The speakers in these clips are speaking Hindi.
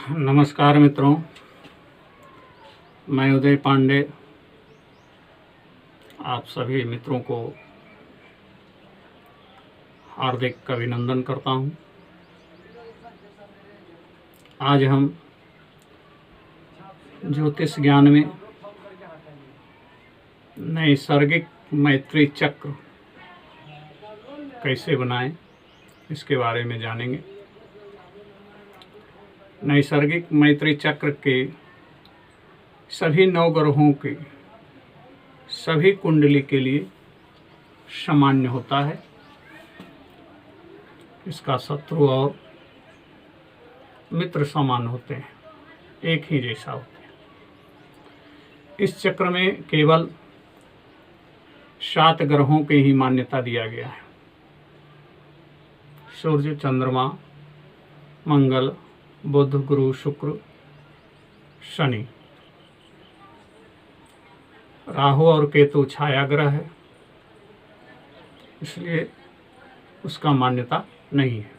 नमस्कार मित्रों, मैं उदय पांडे आप सभी मित्रों को हार्दिक अभिनंदन करता हूं। आज हम ज्योतिष ज्ञान में नैसर्गिक मैत्री चक्र कैसे बनाएं इसके बारे में जानेंगे। नैसर्गिक मैत्री चक्र के सभी 9 ग्रहों के सभी कुंडली के लिए सामान्य होता है। इसका शत्रु और मित्र समान होते हैं, एक ही जैसा होते हैं। इस चक्र में केवल 7 ग्रहों की ही मान्यता दिया गया है। सूर्य, चंद्रमा, मंगल, बुध, गुरु, शुक्र, शनि। राहु और केतु छाया ग्रह है, इसलिए उसका मान्यता नहीं है।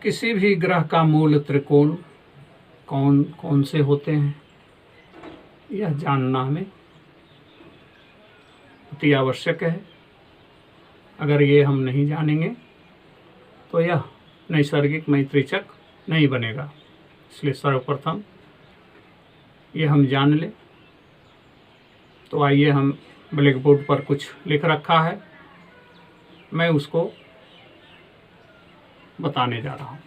किसी भी ग्रह का मूल त्रिकोण कौन कौन से होते हैं यह जानना हमें अति आवश्यक है। अगर ये हम नहीं जानेंगे तो यह नैसर्गिक मैत्री चक्र नहीं बनेगा। इसलिए सर्वप्रथम ये हम जान लें। तो आइए, हम ब्लैक बोर्ड पर कुछ लिख रखा है, मैं उसको बताने जा रहा हूँ।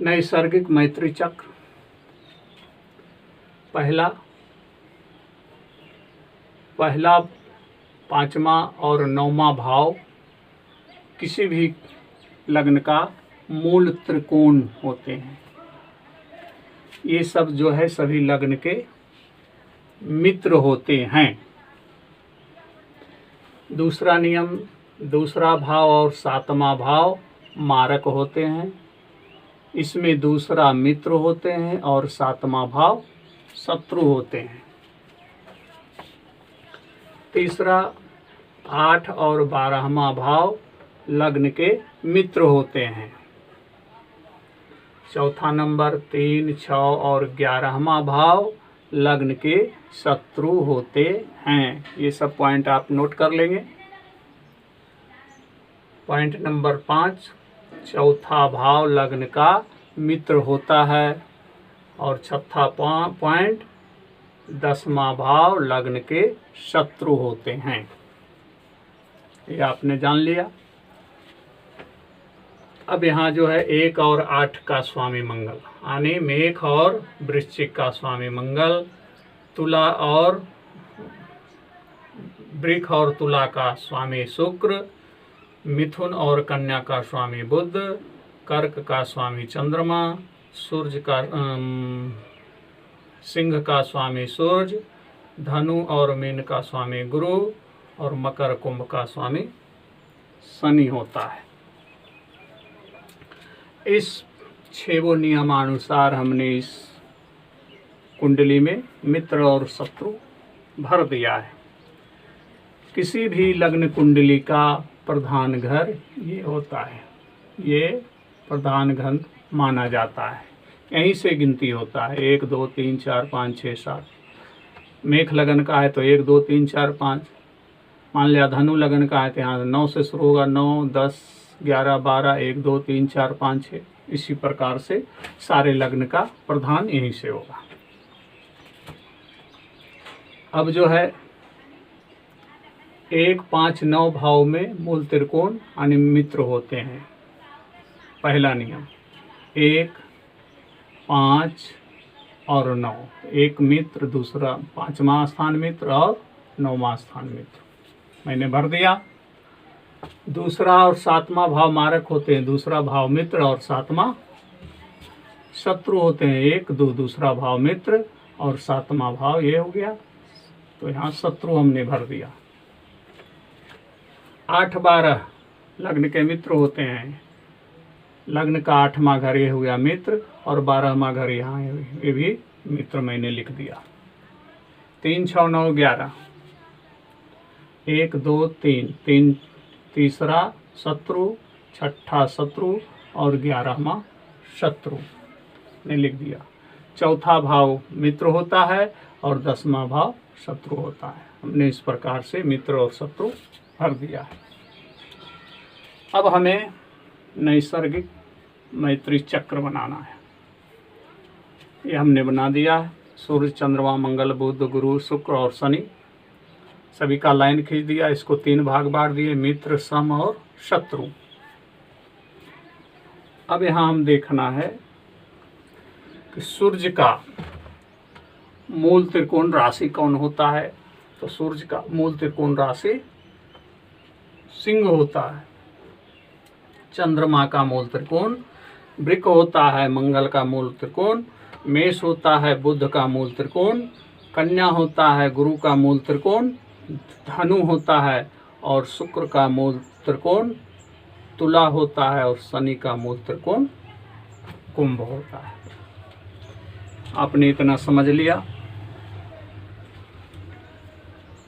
नैसर्गिक मैत्री चक्र, पहला, 5वां और 9वां भाव किसी भी लग्न का मूल त्रिकोण होते हैं। ये सब जो है सभी लग्न के मित्र होते हैं। दूसरा नियम, दूसरा भाव और 7वां भाव मारक होते हैं। इसमें दूसरा मित्र होते हैं और 7वां भाव शत्रु होते हैं। तीसरा, 8 और 12वां भाव लग्न के मित्र होते हैं। चौथा नंबर, 3, 6 और 11वां भाव लग्न के शत्रु होते हैं। ये सब पॉइंट आप नोट कर लेंगे। पॉइंट नंबर 5, चौथा भाव लग्न का मित्र होता है। और छठा पॉइंट, 10वां भाव लग्न के शत्रु होते हैं। ये आपने जान लिया। अब यहाँ जो है 1 और 8 का स्वामी मंगल, यानी मेष और वृश्चिक का स्वामी मंगल, तुला और वृष और तुला का स्वामी शुक्र, मिथुन और कन्या का स्वामी बुध, कर्क का स्वामी चंद्रमा, सूर्य का सिंह का स्वामी सूर्य, धनु और मीन का स्वामी गुरु और मकर कुंभ का स्वामी शनि होता है। इस 6 नियमानुसार हमने इस कुंडली में मित्र और शत्रु भर दिया है। किसी भी लग्न कुंडली का प्रधान घर ये होता है, ये प्रधान घर माना जाता है। यहीं से गिनती होता है, 1 2 3 4 5 6 7। मेष लगन का है तो 1 2 3 4 5। मान लिया धनु लगन का है तो यहाँ 9 से शुरू होगा, 9 10 11 12 1 2 3 4 5 6। इसी प्रकार से सारे लग्न का प्रधान यहीं से होगा। अब जो है 1 5 9 भाव में मूल त्रिकोण यानी मित्र होते हैं। पहला नियम, 1 5 और 9, एक मित्र, दूसरा 5वां स्थान मित्र और 9वां स्थान मित्र। मैंने भर दिया। दूसरा और 7वां भाव मारक होते हैं, दूसरा भाव मित्र और 7वां शत्रु होते हैं। 1 2 दूसरा भाव मित्र और 7वां भाव ये हो गया, तो यहाँ शत्रु हमने भर दिया। 8 12 लग्न के मित्र होते हैं। लग्न का 8वां घर ये हो गया मित्र और 12वां घर यहाँ ये भी मित्र मैंने लिख दिया। 3 6 9 11, 1 2 3, 3 तीसरा शत्रु, छठा शत्रु और 11वां शत्रु ने लिख दिया। चौथा भाव मित्र होता है और 10वां भाव शत्रु होता है। हमने इस प्रकार से मित्र और शत्रु भर दिया है। अब हमें नैसर्गिक मैत्री चक्र बनाना है। ये हमने बना दिया है। सूर्य, चंद्रमा, मंगल, बुध, गुरु, शुक्र और शनि सभी का लाइन खींच दिया। इसको 3 भाग बांट दिए, मित्र, सम और शत्रु। अब यहाँ हम देखना है कि सूर्य का मूल त्रिकोण राशि कौन होता है। तो सूर्य का मूल त्रिकोण राशि सिंह होता है। चंद्रमा का मूल त्रिकोण वृक होता है। मंगल का मूल त्रिकोण मेष होता है। बुध का मूल त्रिकोण कन्या होता है। गुरु का मूल त्रिकोण धनु होता है और शुक्र का मूल त्रिकोण तुला होता है और शनि का मूल त्रिकोण कुंभ होता है। आपने इतना समझ लिया।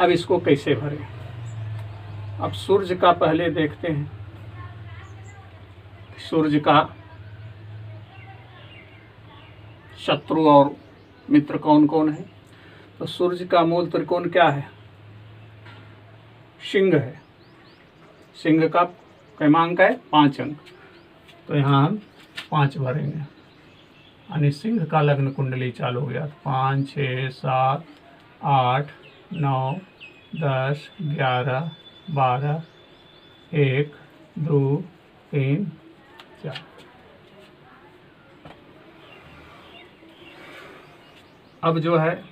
अब इसको कैसे भरें। अब सूर्य का पहले देखते हैं। सूर्य का शत्रु और मित्र कौन कौन है। तो सूर्य का मूल त्रिकोण क्या है, सिंह है। सिंह का क्रमांक है 5 अंक। तो यहाँ हम 5 भरेंगे, यानी सिंह का लग्न कुंडली चालू हो गया। 5, 6, 7, 8, 9, 10, 11, 12, 1, 2, 3, 4। अब जो है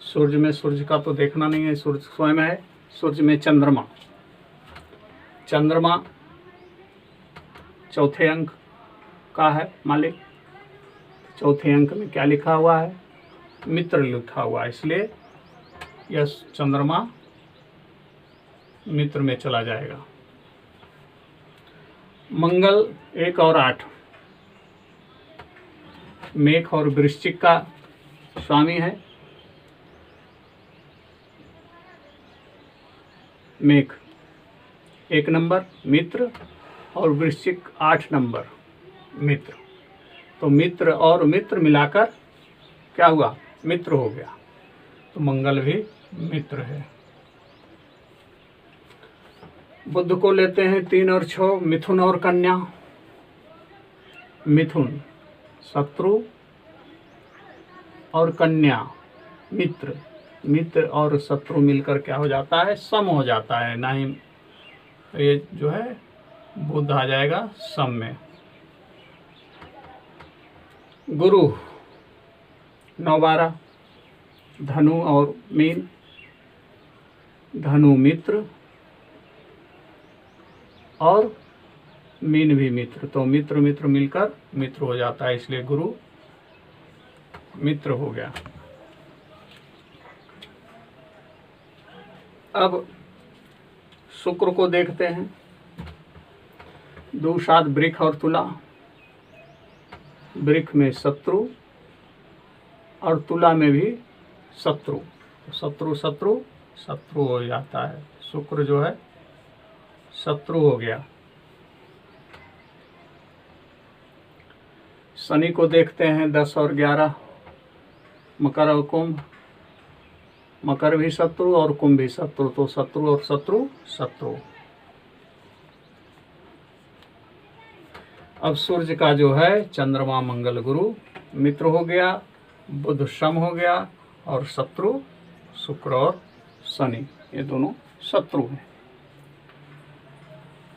सूर्य में, सूर्य का तो देखना नहीं है, सूर्य स्वयं है। सूर्य में चंद्रमा, चंद्रमा चौथे अंक का है मालिक। चौथे अंक में क्या लिखा हुआ है, मित्र लिखा हुआ है, इसलिए यह चंद्रमा मित्र में चला जाएगा। मंगल 1 और 8 मेघ और वृश्चिक का स्वामी है। मेघ 1 नंबर मित्र और वृश्चिक 8 नंबर मित्र। तो मित्र और मित्र मिलाकर क्या हुआ, मित्र हो गया। तो मंगल भी मित्र है। बुध को लेते हैं 3 और 6 मिथुन और कन्या। मिथुन शत्रु और कन्या मित्र। मित्र और शत्रु मिलकर क्या हो जाता है, सम हो जाता है। ना ही ये जो है बुध आ जाएगा सम में। गुरु 9, 12 धनु और मीन। धनु मित्र और मीन भी मित्र। तो मित्र मित्र मिलकर मित्र हो जाता है, इसलिए गुरु मित्र हो गया। अब शुक्र को देखते हैं। 2, 7 वृक और तुला। वृक में शत्रु और तुला में भी शत्रु। शत्रु शत्रु शत्रु हो जाता है। शुक्र जो है शत्रु हो गया। शनि को देखते हैं 10 और 11 मकर और कुंभ। मकर भी शत्रु और कुंभ भी शत्रु। तो शत्रु और शत्रु शत्रु। अब सूर्य का जो है चंद्रमा मंगल गुरु मित्र हो गया। बुध सम हो गया और शत्रु शुक्र और शनि, ये दोनों शत्रु हैं।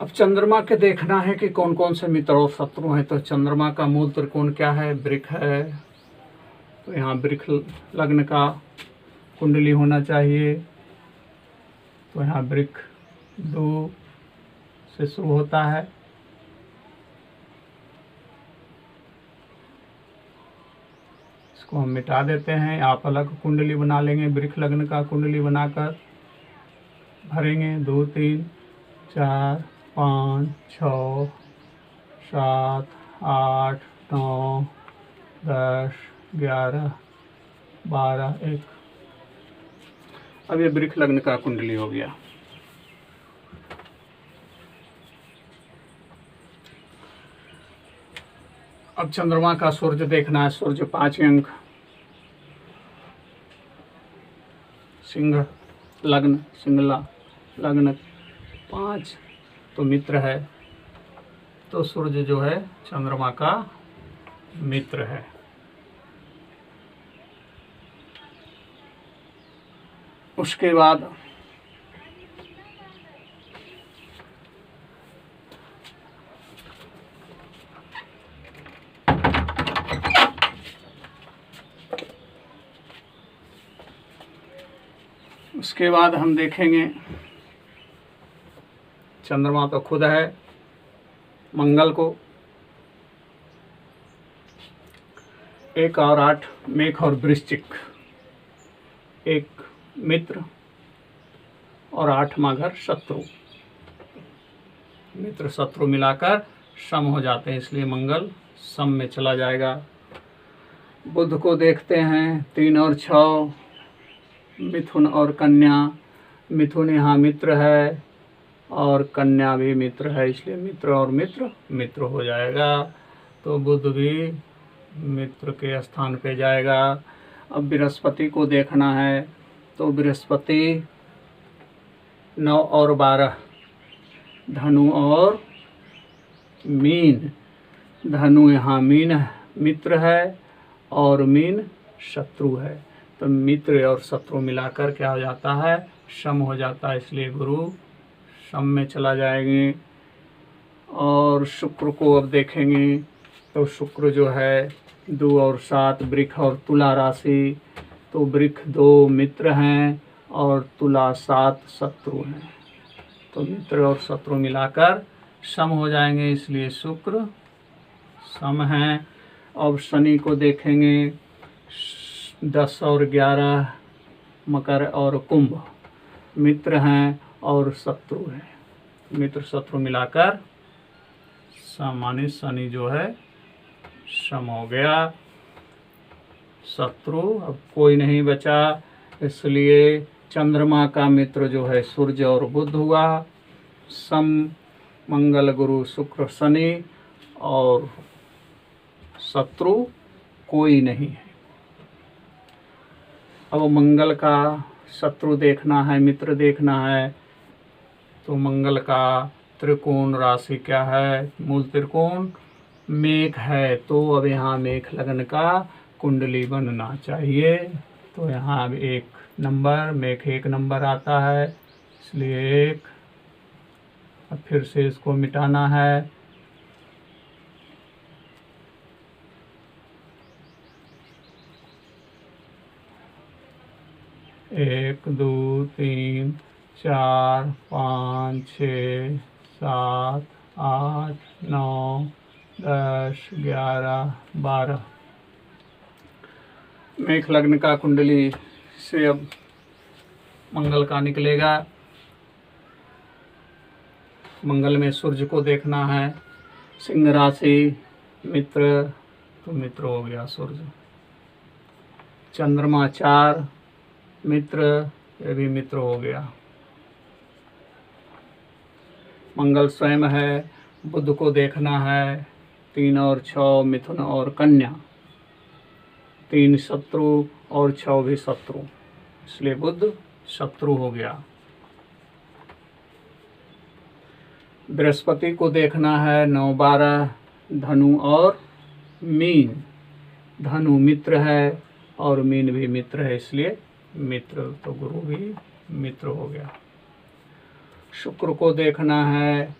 अब चंद्रमा के देखना है कि कौन कौन से मित्र और शत्रु हैं। तो चंद्रमा का मूल त्रिकोण क्या है, वृक है। तो यहाँ वृक लग्न का कुंडली होना चाहिए। तो यहाँ वृक 2 से शुरू होता है। इसको हम मिटा देते हैं। आप अलग कुंडली बना लेंगे। वृक लग्न का कुंडली बनाकर भरेंगे। 2, 3, 4, 5, 6, 7, 8, 9, 10, 11, 12, 1। अब ये वृक लग्न का कुंडली हो गया। अब चंद्रमा का सूर्य देखना है। सूर्य 5 अंक, सिंह लग्न, सिंगला लग्न 5 तो मित्र है, तो सूर्य जो है चंद्रमा का मित्र है। उसके बाद हम देखेंगे चंद्रमा तो खुद है मंगल को 1 और 8 मेष और वृश्चिक, 1 मित्र और 8वां घर शत्रु, मित्र शत्रु मिलाकर सम हो जाते हैं, इसलिए मंगल सम में चला जाएगा। बुध को देखते हैं 3 और 6 मिथुन और कन्या, मिथुन यहाँ मित्र है और कन्या भी मित्र है, इसलिए मित्र और मित्र हो जाएगा, तो बुध भी मित्र के स्थान पे जाएगा। अब बृहस्पति को देखना है, तो बृहस्पति 9 और 12 धनु और मीन, धनु यहाँ मीन मित्र है और मीन शत्रु है, तो मित्र और शत्रु मिलाकर क्या हो जाता है, सम हो जाता है, इसलिए गुरु सम में चला जाएंगे। और शुक्र को अब देखेंगे, तो शुक्र जो है 2 और 7 वृक्ष और तुला राशि, तो वृक्ष 2 मित्र हैं और तुला 7 शत्रु हैं, तो मित्र और शत्रु मिलाकर सम हो जाएंगे, इसलिए शुक्र सम है। अब शनि को देखेंगे 10 और 11 मकर और कुंभ मित्र हैं और शत्रु हैं, मित्र शत्रु मिलाकर सामान्य शनि जो है सम हो गया। शत्रु अब कोई नहीं बचा, इसलिए चंद्रमा का मित्र जो है सूर्य और बुध हुआ, सम मंगल गुरु शुक्र शनि, और शत्रु कोई नहीं है। अब मंगल का शत्रु देखना है, मित्र देखना है, तो मंगल का त्रिकोण राशि क्या है, मूल त्रिकोण मेष है, तो अब यहाँ मेष लग्न का कुंडली बनना चाहिए, तो यहाँ अब 1 नंबर मेष 1 नंबर आता है, इसलिए 1। अब फिर से इसको मिटाना है, एक 2 3 4 5 6 7 8 9 10 11 12 मेष लग्न का कुंडली से अब मंगल का निकलेगा। मंगल में सूर्य को देखना है, सिंह राशि मित्र, तो मित्र हो गया सूर्य। चंद्रमा 4 मित्र, ये भी मित्र हो गया। मंगल स्वयं है, बुध को देखना है 3 और 6 मिथुन और कन्या, 3 शत्रु और 6 भी शत्रु, इसलिए बुध शत्रु हो गया। बृहस्पति को देखना है 9 12 धनु और मीन, धनु मित्र है और मीन भी मित्र है, इसलिए मित्र, तो गुरु भी मित्र हो गया। शुक्र को देखना है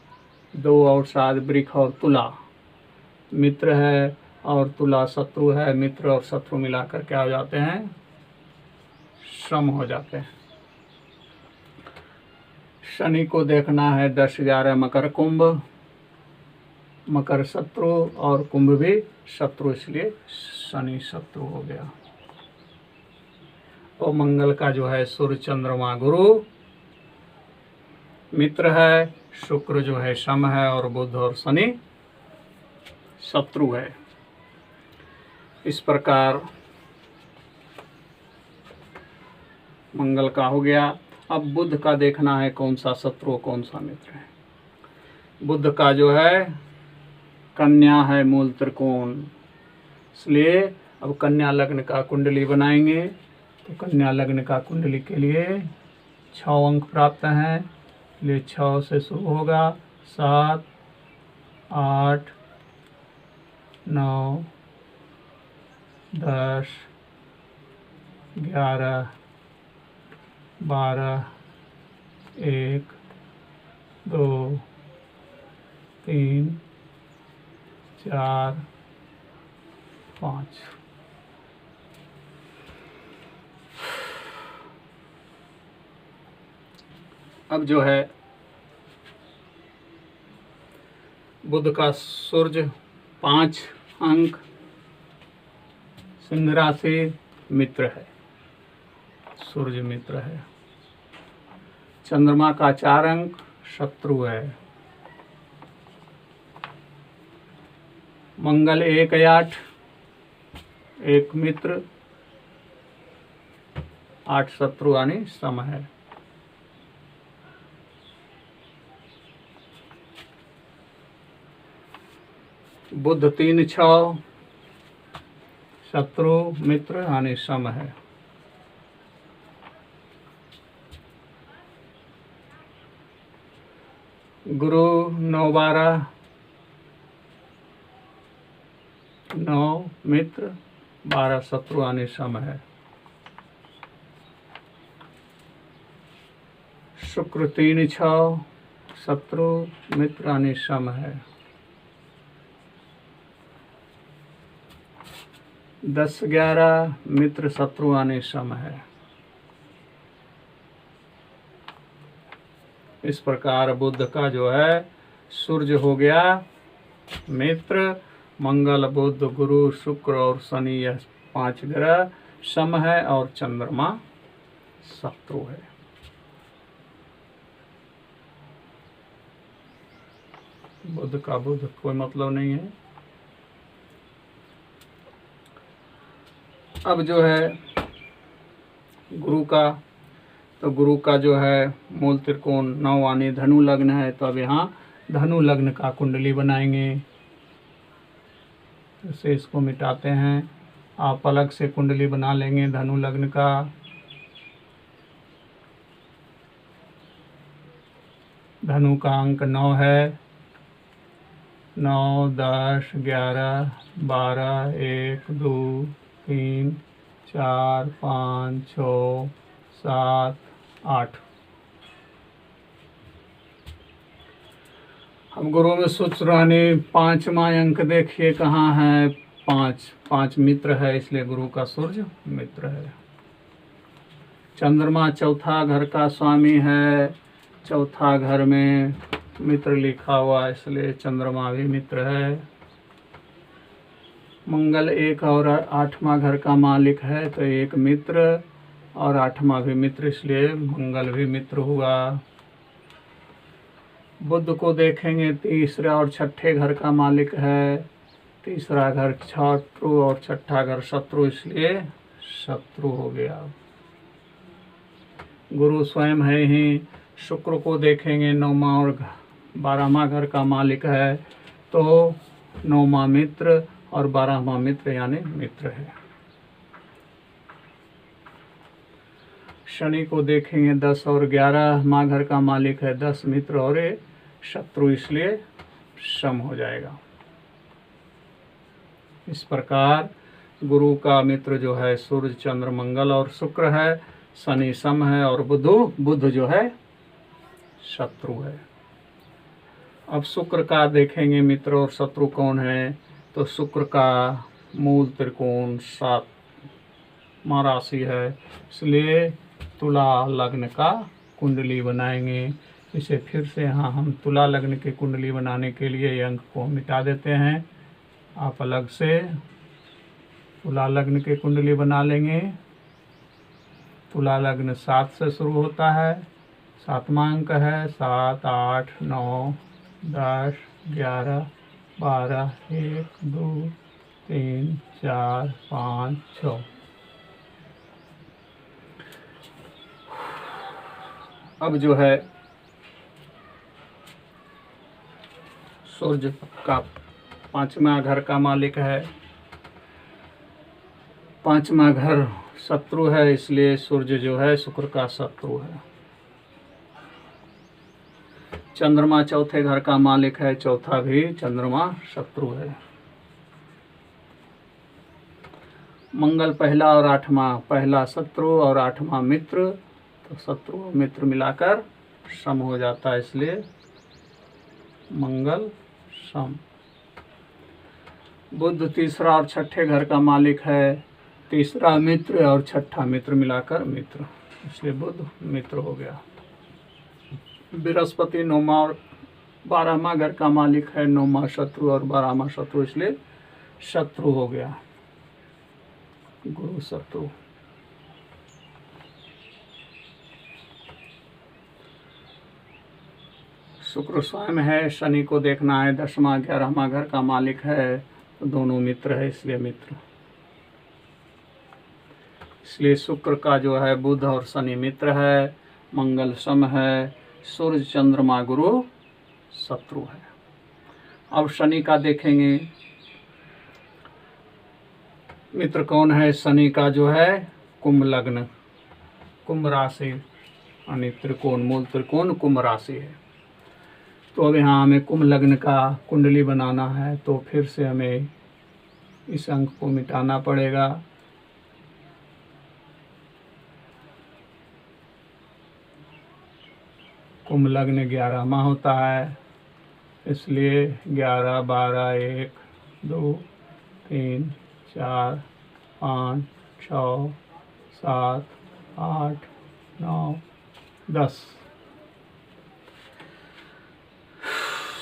2 और 7 वृक्ष और तुला मित्र है और तुला शत्रु है, मित्र और शत्रु मिलाकर क्या हो जाते हैं, सम हो जाते हैं। शनि को देखना है 10 11 मकर कुंभ, मकर शत्रु और कुंभ भी शत्रु, इसलिए शनि शत्रु हो गया। और मंगल का जो है सूर्य चंद्रमा गुरु मित्र है, शुक्र जो है सम है और बुध और शनि शत्रु है। इस प्रकार मंगल का हो गया। अब बुध का देखना है कौन सा शत्रु कौन सा मित्र है। बुध का जो है कन्या है मूल त्रिकोण, इसलिए अब कन्या लग्न का कुंडली बनाएंगे। तो कन्या लग्न का कुंडली के लिए 6 अंक प्राप्त हैं, इसलिए 6 से शुरू होगा। 7, 8, 9, 10, 11, 12, 1, 2, 3, 4, 5। अब जो है बुध का सूर्य 5 अंक, सिंह राशि, मित्र है, सूर्य मित्र है। चंद्रमा का 4 अंक, शत्रु है। मंगल 1, 8, 1 मित्र, 8 शत्रु यानी सम है। बुध 3, 6, शत्रु मित्र यानी सम है। गुरु 9, 12, 9 मित्र, 12 शत्रु यानी सम है। शुक्र 3, 6, शत्रु मित्र यानी सम है। 10, 11 मित्र शत्रु यानी सम है। इस प्रकार बुध का जो है सूर्य हो गया मित्र, मंगल, बुध, गुरु, शुक्र और शनि, यह 5 ग्रह सम है और चंद्रमा शत्रु है। बुध का बुध कोई मतलब नहीं है। अब जो है गुरु का, तो गुरु का जो है मूल त्रिकोण 9 यानी धनु लग्न है। तो अब यहाँ धनु लग्न का कुंडली बनाएंगे। इसे इसको मिटाते हैं। आप अलग से कुंडली बना लेंगे धनु लग्न का। धनु का अंक 9 है। 9, 10, 11, 12, 1, 2, 3, 4, 5, 6, 7, 8। अब गुरु में सूत्र यानी 5वां अंक देखिए कहाँ है। 5 मित्र है, इसलिए गुरु का सूर्य मित्र है। चंद्रमा चौथा घर का स्वामी है। चौथा घर में मित्र लिखा हुआ, इसलिए चंद्रमा भी मित्र है। मंगल 1 और 8वां घर का मालिक है, तो 1 मित्र और 8वां भी मित्र, इसलिए मंगल भी मित्र हुआ। बुध को देखेंगे, तीसरे और छठे घर का मालिक है। तीसरा घर शत्रु और छठा घर शत्रु, इसलिए शत्रु हो गया। गुरु स्वयं है ही। शुक्र को देखेंगे, 9वां और 12वां घर का मालिक है, तो 9वां मित्र और 12वां मित्र यानी मित्र है। शनि को देखेंगे, 10 और 11वां घर का मालिक है, 10 मित्र और 1 शत्रु, इसलिए सम हो जाएगा। इस प्रकार गुरु का मित्र जो है सूर्य, चंद्र, मंगल और शुक्र है। शनि सम है और बुध जो है शत्रु है। अब शुक्र का देखेंगे मित्र और शत्रु कौन है। तो शुक्र का मूल त्रिकोण 7वां राशि है, इसलिए तुला लग्न का कुंडली बनाएंगे। इसे फिर से यहाँ हम तुला लग्न की कुंडली बनाने के लिए ये अंक को मिटा देते हैं। आप अलग से तुला लग्न की कुंडली बना लेंगे। तुला लग्न 7 से शुरू होता है, 7वां अंक है। 7, 8, 9, 10, 11, 12, 1, 2, 3, 4, 5, 6। अब जो है सूर्य का पांचवा घर का मालिक है, पांचवा घर शत्रु है, इसलिए सूर्य जो है शुक्र का शत्रु है। चंद्रमा चौथे घर का मालिक है, चौथा भी चंद्रमा शत्रु है। मंगल पहला और आठवां, पहला शत्रु और आठवां मित्र, तो शत्रु और मित्र मिलाकर सम हो जाता है, इसलिए मंगल सम। बुध तीसरा और छठे घर का मालिक है, तीसरा मित्र और छठा मित्र मिलाकर मित्र, इसलिए बुध मित्र हो गया। बृहस्पति नौवां और 12वां घर का मालिक है, 9वां शत्रु और 12वां शत्रु, इसलिए शत्रु हो गया, गुरु शत्रु। शुक्र स्वयं है, शनि को देखना है, 10वां 11वां घर का मालिक है, तो दोनों मित्र है, इसलिए मित्र। इसलिए शुक्र का जो है बुध और शनि मित्र है, मंगल सम है, सूर्य चंद्रमा गुरु शत्रु है। अब शनि का देखेंगे, मित्र कौन है? शनि का जो है कुंभ लग्न, कुंभ राशि, यानी त्रिकोण, मूल त्रिकोण कुंभ राशि है। तो अब यहाँ हमें कुंभ लग्न का कुंडली बनाना है, तो फिर से हमें इस अंक को मिटाना पड़ेगा। कुंभ लग्न 11वां होता है, इसलिए 11, 12, 1, 2, 3, 4, 5, 6, 7, 8, 9, 10।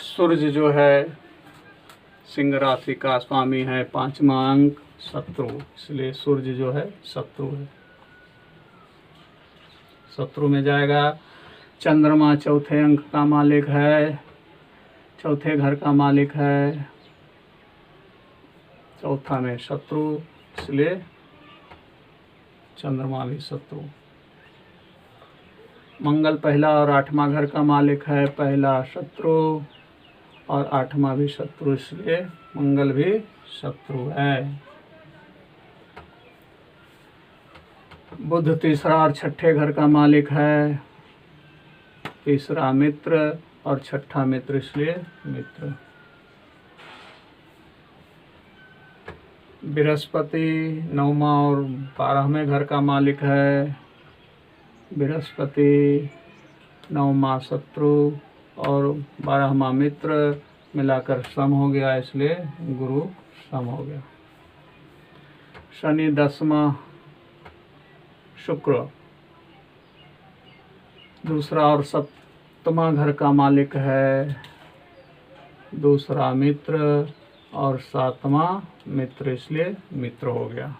सूर्य जो है सिंह राशि का स्वामी है, 5वां अंक शत्रु, इसलिए सूर्य जो है शत्रु है, शत्रु में जाएगा। चंद्रमा चौथे अंक का मालिक है, चौथे घर का मालिक है, चौथा में शत्रु, इसलिए चंद्रमा भी शत्रु। मंगल पहला और 8वां घर का मालिक है, पहला शत्रु और 8वां भी शत्रु, इसलिए मंगल भी शत्रु है। बुध तीसरा और छठे घर का मालिक है, तीसरा मित्र और छठा मित्र, इसलिए मित्र। बृहस्पति 9वां और 12वें घर का मालिक है, बृहस्पति 9वां शत्रु और 12वां मित्र, मिलाकर सम हो गया, इसलिए गुरु सम हो गया। शनि 10वां शुक्र, दूसरा और 7वां घर का मालिक है, दूसरा मित्र और 7वां मित्र, इसलिए मित्र हो गया।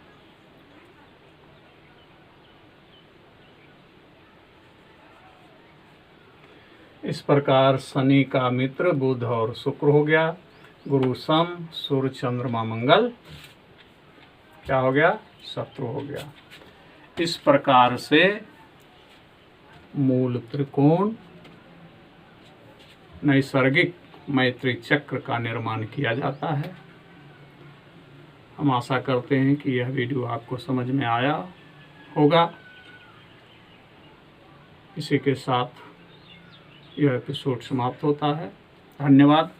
इस प्रकार शनि का मित्र बुध और शुक्र हो गया, गुरु सम, सूर्य चंद्रमा मंगल क्या हो गया? शत्रु हो गया। इस प्रकार से मूल त्रिकोण नैसर्गिक मैत्री चक्र का निर्माण किया जाता है। हम आशा करते हैं कि यह वीडियो आपको समझ में आया होगा। इसी के साथ यह एपिसोड समाप्त होता है। धन्यवाद।